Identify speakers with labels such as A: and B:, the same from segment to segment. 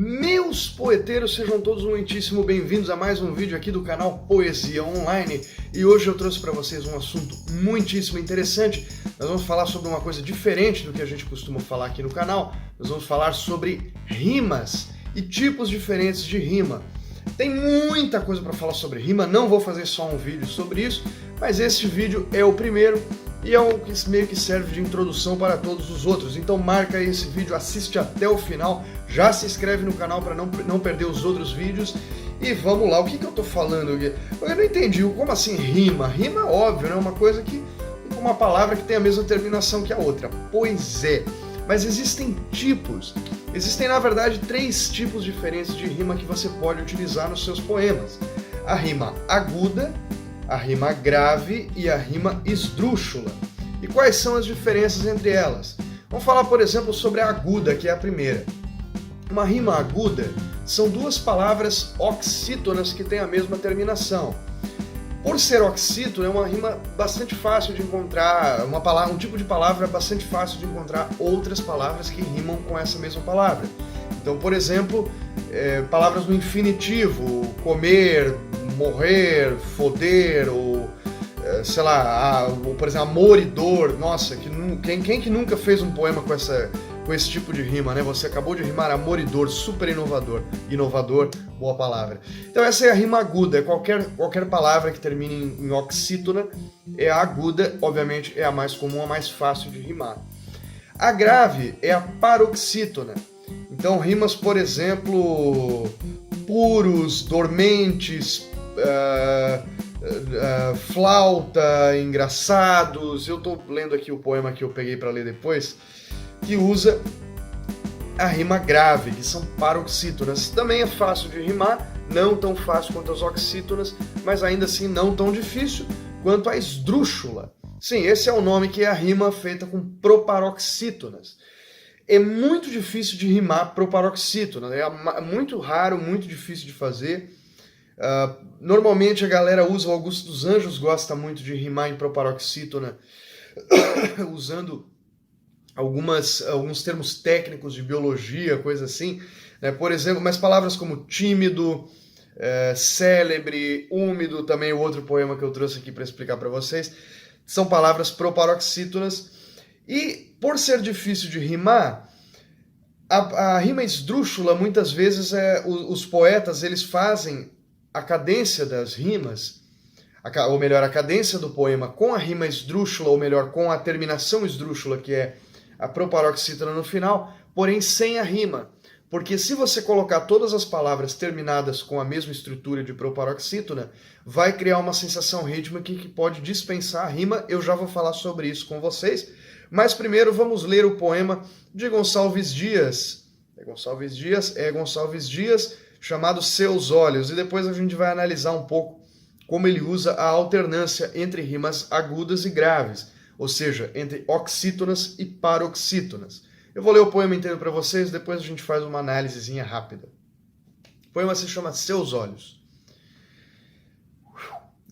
A: Meus poeteiros, sejam todos muitíssimo bem-vindos a mais um vídeo aqui do canal Poesia Online. E hoje eu trouxe para vocês um assunto muitíssimo interessante. Nós vamos falar sobre uma coisa diferente do que a gente costuma falar aqui no canal. Nós vamos falar sobre rimas e tipos diferentes de rima. Tem muita coisa para falar sobre rima, não vou fazer só um vídeo sobre isso, mas esse vídeo é o primeiro e é o que meio que serve de introdução para todos os outros. Então marca aí esse vídeo, assiste até o final, já se inscreve no canal para não perder os outros vídeos. E vamos lá, o que eu tô falando aqui? Eu não entendi, como assim rima? Rima, óbvio, né? Uma coisa que, uma palavra que tem a mesma terminação que a outra. Pois é, mas existem tipos. Existem, na verdade, 3 tipos diferentes de rima que você pode utilizar nos seus poemas. A rima aguda, a rima grave e a rima esdrúxula. E quais são as diferenças entre elas? Vamos falar, por exemplo, sobre a aguda, que é a primeira. Uma rima aguda são 2 palavras oxítonas que têm a mesma terminação. Por ser oxítono, é uma rima bastante fácil de encontrar, um tipo de palavra bastante fácil de encontrar outras palavras que rimam com essa mesma palavra. Então, por exemplo, palavras no infinitivo, comer, morrer, foder, ou sei lá, por exemplo, amor e dor. Nossa, quem que nunca fez um poema com esse tipo de rima, né? Você acabou de rimar amor e dor, super inovador. Inovador, boa palavra. Então essa é a rima aguda, qualquer palavra que termine em oxítona é a aguda, obviamente é a mais comum, a mais fácil de rimar. A grave é a paroxítona. Então rimas, por exemplo, puros, dormentes, flauta, engraçados. Eu tô lendo aqui o poema que eu peguei para ler depois, que usa a rima grave, que são paroxítonas. Também é fácil de rimar, não tão fácil quanto as oxítonas, mas ainda assim não tão difícil quanto a esdrúxula. Sim, esse é o nome, que é a rima feita com proparoxítonas. É muito difícil de rimar proparoxítona, é muito raro, muito difícil de fazer. Normalmente a galera usa, o Augusto dos Anjos gosta muito de rimar em proparoxítona, usando alguns termos técnicos de biologia, coisa assim, né? Por exemplo, mas palavras como tímido, célebre, úmido, também o outro poema que eu trouxe aqui para explicar para vocês, são palavras proparoxítonas. E por ser difícil de rimar, a rima esdrúxula, muitas vezes os poetas eles fazem a cadência das rimas, ou melhor, a cadência do poema com a rima esdrúxula, ou melhor, com a terminação esdrúxula, que é a proparoxítona no final, porém sem a rima. Porque se você colocar todas as palavras terminadas com a mesma estrutura de proparoxítona, vai criar uma sensação rítmica que pode dispensar a rima. Eu já vou falar sobre isso com vocês. Mas primeiro vamos ler o poema de Gonçalves Dias. Gonçalves Dias, chamado Seus Olhos. E depois a gente vai analisar um pouco como ele usa a alternância entre rimas agudas e graves, ou seja, entre oxítonas e paroxítonas. Eu vou ler o poema inteiro para vocês, depois a gente faz uma análisezinha rápida. O poema se chama Seus Olhos.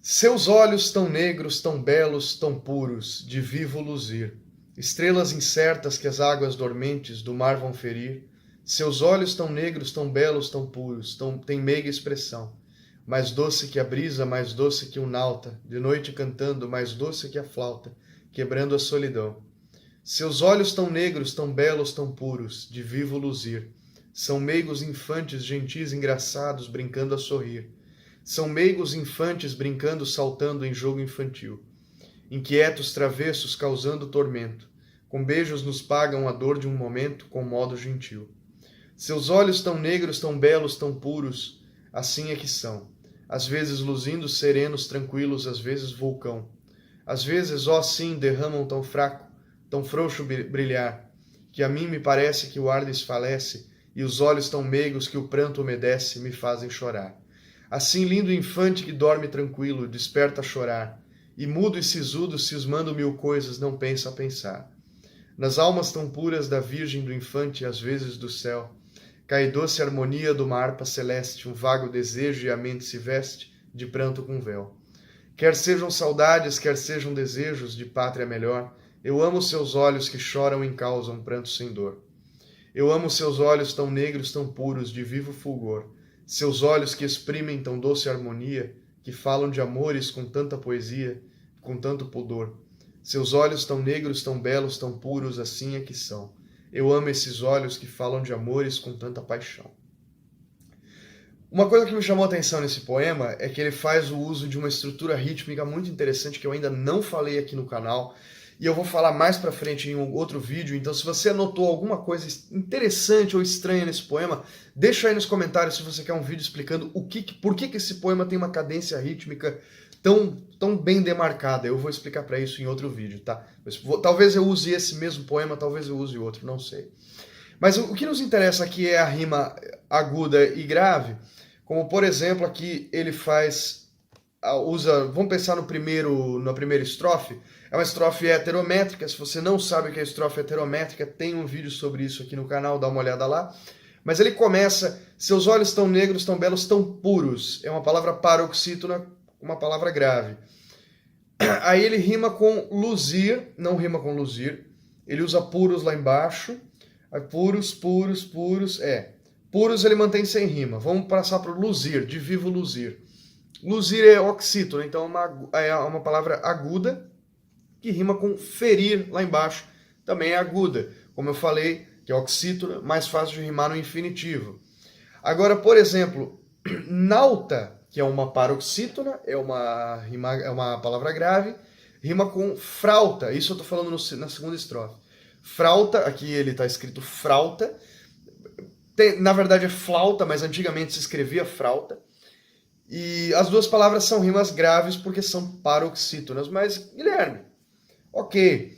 A: Seus olhos tão negros, tão belos, tão puros, de vivo luzir, estrelas incertas que as águas dormentes do mar vão ferir. Seus olhos tão negros, tão belos, tão puros, têm meiga expressão, mais doce que a brisa, mais doce que um nauta, de noite cantando, mais doce que a flauta, quebrando a solidão. Seus olhos tão negros, tão belos, tão puros, de vivo luzir, são meigos infantes, gentis, engraçados, brincando a sorrir. São meigos infantes brincando, saltando em jogo infantil. Inquietos travessos causando tormento, com beijos nos pagam a dor de um momento, com modo gentil. Seus olhos tão negros, tão belos, tão puros, assim é que são. Às vezes luzindo serenos, tranquilos, às vezes vulcão. Às vezes, ó sim, derramam tão fraco, tão frouxo brilhar, que a mim me parece que o ar desfalece, e os olhos tão meigos que o pranto umedece me fazem chorar. Assim lindo infante que dorme tranquilo, desperta a chorar, e mudo e sisudo, cismando mil coisas, não pensa a pensar. Nas almas tão puras da virgem do infante, às vezes do céu, cai doce harmonia de uma harpa celeste, um vago desejo e a mente se veste de pranto com véu. Quer sejam saudades, quer sejam desejos de pátria melhor, eu amo seus olhos que choram e causam pranto sem dor. Eu amo seus olhos tão negros, tão puros, de vivo fulgor. Seus olhos que exprimem tão doce harmonia, que falam de amores com tanta poesia, com tanto pudor. Seus olhos tão negros, tão belos, tão puros, assim é que são. Eu amo esses olhos que falam de amores com tanta paixão. Uma coisa que me chamou a atenção nesse poema é que ele faz o uso de uma estrutura rítmica muito interessante que eu ainda não falei aqui no canal, e eu vou falar mais pra frente em um outro vídeo. Então, se você anotou alguma coisa interessante ou estranha nesse poema, deixa aí nos comentários se você quer um vídeo explicando por que esse poema tem uma cadência rítmica tão bem demarcada. Eu vou explicar para isso em outro vídeo, tá? Talvez eu use esse mesmo poema, talvez eu use outro, não sei. Mas o que nos interessa aqui é a rima aguda e grave, como por exemplo aqui ele vamos pensar na primeira estrofe. É uma estrofe heterométrica. Se você não sabe o que é estrofe heterométrica, tem um vídeo sobre isso aqui no canal, dá uma olhada lá. Mas ele começa, seus olhos tão negros, tão belos, tão puros. É uma palavra paroxítona, uma palavra grave. Aí ele rima com luzir, não rima com luzir. Ele usa puros lá embaixo. Aí puros, puros, puros, Puros ele mantém sem rima. Vamos passar para o luzir, de vivo luzir. Luzir é oxítono, então é uma palavra aguda que rima com ferir lá embaixo. Também é aguda. Como eu falei, que é oxítona, mais fácil de rimar no infinitivo. Agora, por exemplo, nauta, que é uma paroxítona, é uma palavra grave, rima com frauta. Isso eu estou falando na segunda estrofe. Frauta, aqui ele está escrito frauta. Na verdade é flauta, mas antigamente se escrevia frauta. E as duas palavras são rimas graves porque são paroxítonas. Mas, Guilherme, ok.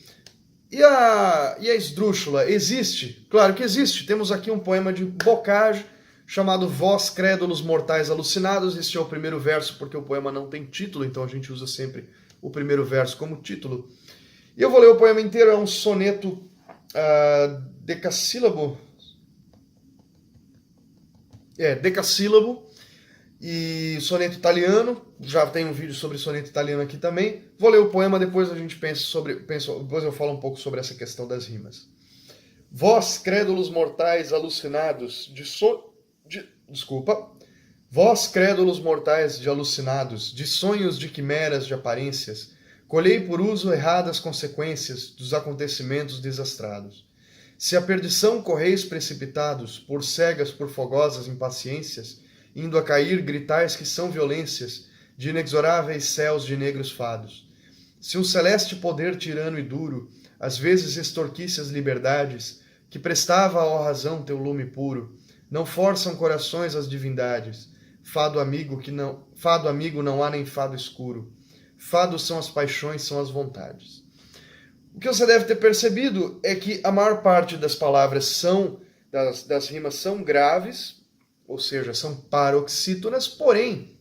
A: E a esdrúxula existe? Claro que existe. Temos aqui um poema de Bocage chamado Vós, crédulos mortais alucinados. Este é o primeiro verso porque o poema não tem título, então a gente usa sempre o primeiro verso como título. E eu vou ler o poema inteiro, é um soneto decassílabo. Decassílabo. E soneto italiano, já tem um vídeo sobre soneto italiano aqui também. Vou ler o poema, depois a gente depois eu falo um pouco sobre essa questão das rimas. Vós, crédulos mortais alucinados Vós, crédulos mortais alucinados, de sonhos, de quimeras, de aparências, colhei por uso erradas consequências dos acontecimentos desastrados. Se a perdição correis precipitados, por cegas, por fogosas impaciências, indo a cair, gritais que são violências de inexoráveis céus de negros fados. Se um celeste poder tirano e duro, às vezes extorquisse as liberdades, que prestava à razão teu lume puro, não forçam corações as divindades. Fado amigo não há nem fado escuro. Fados são as paixões, são as vontades. O que você deve ter percebido é que a maior parte das palavras das rimas são graves, ou seja, são paroxítonas, porém,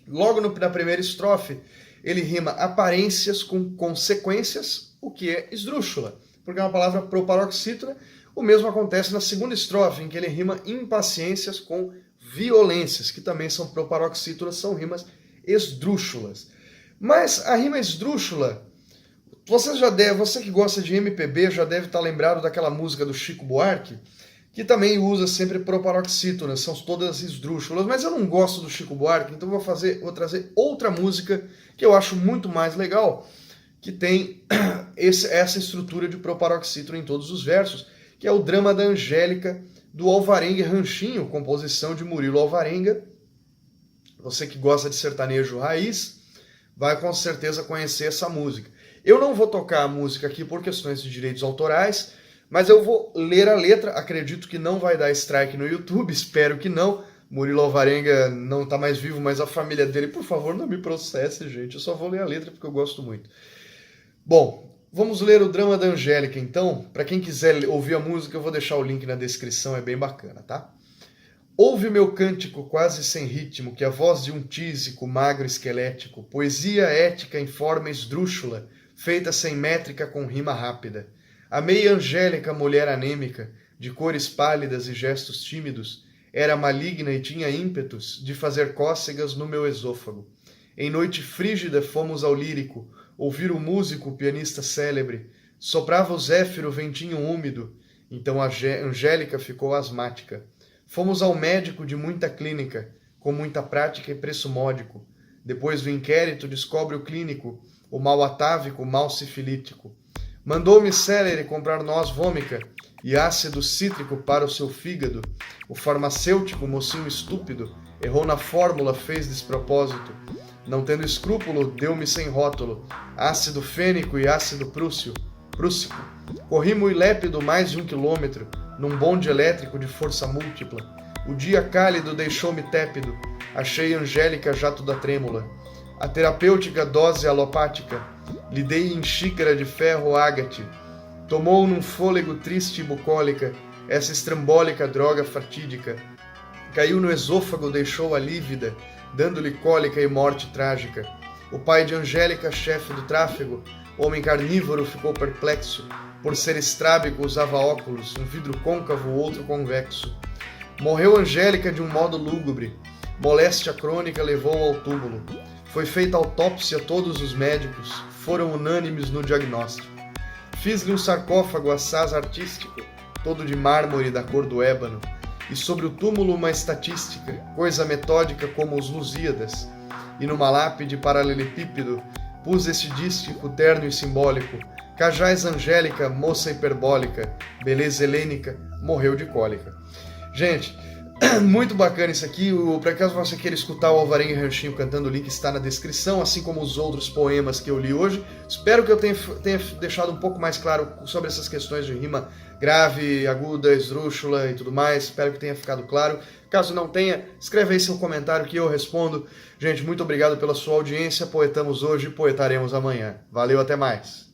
A: logo na primeira estrofe, ele rima aparências com consequências, o que é esdrúxula, porque é uma palavra proparoxítona. O mesmo acontece na segunda estrofe, em que ele rima impaciências com violências, que também são proparoxítonas, são rimas esdrúxulas. Mas a rima esdrúxula, você que gosta de MPB já deve estar lembrado daquela música do Chico Buarque, que também usa sempre proparoxítonas, são todas esdrúxulas, mas eu não gosto do Chico Buarque, então vou trazer outra música que eu acho muito mais legal, que tem essa estrutura de proparoxítona em todos os versos, que é o Drama da Angélica, do Alvarenga Ranchinho, composição de Murilo Alvarenga. Você que gosta de sertanejo raiz, vai com certeza conhecer essa música. Eu não vou tocar a música aqui por questões de direitos autorais, mas eu vou ler a letra. Acredito que não vai dar strike no YouTube, espero que não. Murilo Alvarenga não está mais vivo, mas a família dele, por favor, não me processe, gente. Eu só vou ler a letra porque eu gosto muito. Bom, vamos ler o Drama da Angélica, então. Para quem quiser ouvir a música, eu vou deixar o link na descrição, é bem bacana, tá? Ouve meu cântico quase sem ritmo, que a voz de um tísico, magro esquelético, poesia ética em forma esdrúxula, feita sem métrica com rima rápida. A meia angélica mulher anêmica, de cores pálidas e gestos tímidos, era maligna e tinha ímpetos de fazer cócegas no meu esôfago. Em noite frígida fomos ao lírico, ouvir o músico, pianista célebre, soprava o zéfiro ventinho úmido, Então a Angélica ficou asmática. Fomos ao médico de muita clínica, com muita prática e preço módico. Depois do inquérito descobre o clínico, o mal atávico, o mal sifilítico. Mandou-me célere comprar noz vômica e ácido cítrico para o seu fígado. O farmacêutico, mocinho estúpido, errou na fórmula, fez despropósito. Não tendo escrúpulo, deu-me sem rótulo, ácido fênico e ácido prússico. Corri muito lépido mais de 1 quilômetro, num bonde elétrico de força múltipla. O dia cálido deixou-me tépido, achei Angélica já toda trêmula. A terapêutica dose alopática, lhe dei em xícara de ferro ágate. Tomou num fôlego triste e bucólica, essa estrambólica droga fatídica. Caiu no esôfago, deixou-a lívida, dando-lhe cólica e morte trágica. O pai de Angélica, chefe do tráfego, homem carnívoro, ficou perplexo. Por ser estrábico, usava óculos, um vidro côncavo, outro convexo. Morreu Angélica de um modo lúgubre. Moléstia crônica levou-a ao túmulo. Foi feita autópsia, todos os médicos foram unânimes no diagnóstico. Fiz-lhe um sarcófago assaz artístico, todo de mármore da cor do ébano, e sobre o túmulo uma estatística, coisa metódica como os Lusíadas, e numa lápide paralelepípedo pus este dístico terno e simbólico, Cajás Angélica, moça hiperbólica, beleza helênica, morreu de cólica. Gente, muito bacana isso aqui. Para caso você queira escutar o Alvarenga e Ranchinho cantando, o link está na descrição, assim como os outros poemas que eu li hoje. Espero que eu tenha deixado um pouco mais claro sobre essas questões de rima grave, aguda, esdrúxula e tudo mais. Espero que tenha ficado claro. Caso não tenha, escreve aí seu comentário que eu respondo. Gente, muito obrigado pela sua audiência. Poetamos hoje, poetaremos amanhã. Valeu, até mais.